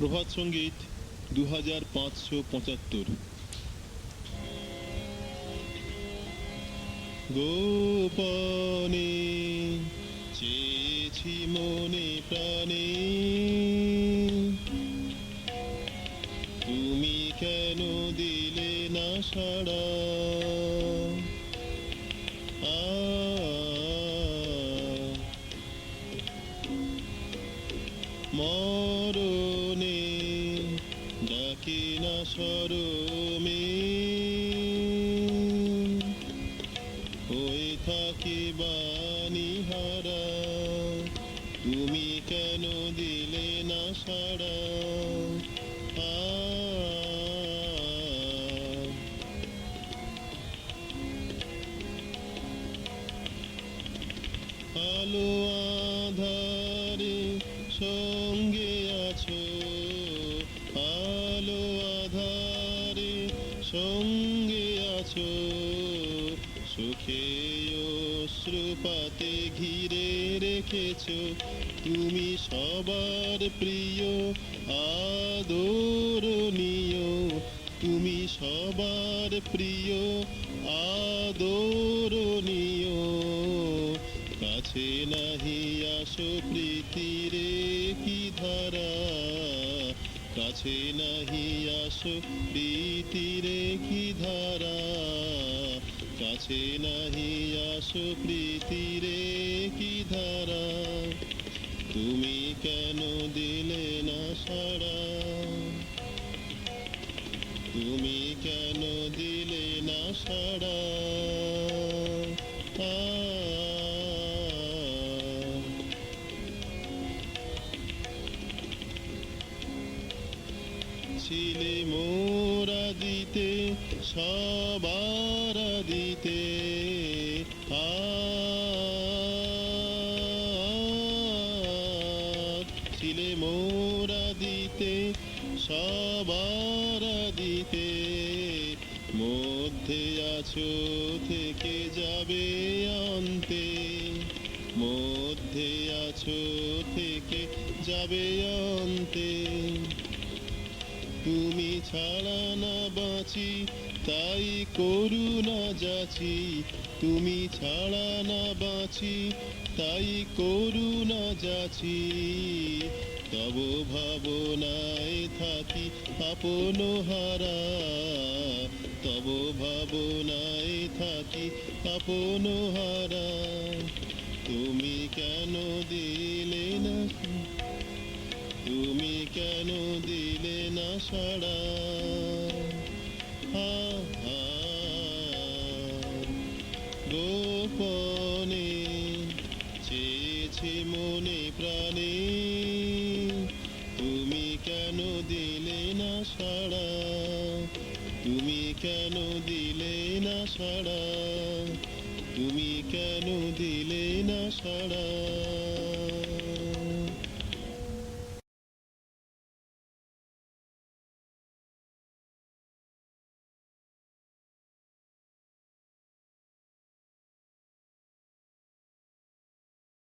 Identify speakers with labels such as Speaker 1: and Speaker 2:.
Speaker 1: প্রভাত সঙ্গীত 2575। গোপনে চেয়েছি মনে প্রাণে, তুমি কেন দিলে না সাড়া। মরণে ডাকে না সরমে, হয়ে থাকে বাণীহারা, তুমি কেন দিলে না সাড়া। আলো আধারে সঙ্গে আছো, আলো আধারে সঙ্গে আছো, সুখে অশ্রুপাতে ঘিরে রেখেছো, তুমি সবার প্রিয় আদরণীয়, তুমি সবার প্রিয় আদরণীয়। কাছে নাহি আসো প্রীতিরে কি ধারা, কাছে নাহি আসো প্রীতিরে কি ধারা, কাছে নাহি আসো প্রীতিরে কি ধারা। তুমি কেন দিলে না সাড়া, তুমি কেন দিলে না সাড়া। ছিলে মোরা দিতে সবার দিতে, ছিলে মোরা দিতে সবার দিতে, মধ্যে আছো থেকে যাবে অন্তে, মধ্যে আছো থেকে যাবে অন্তে। তুমি ছাড়া না বাঁচি তাই করুণা যাচি, তুমি ছাড়া না বাঁচি তাই করুণা যাচি। তব ভাবনায় থাকি আপন হারা, তব ভাবনায় থাকি আপন হারা। তুমি কেন দিলে না, তুমি কেন দিলে না সাড়া। গোপনে চেয়েছি মনে প্রাণে, তুমি কেন দিলে না সাড়া, তুমি কেন দিলে না সাড়া, তুমি কেন দিলে না সাড়া।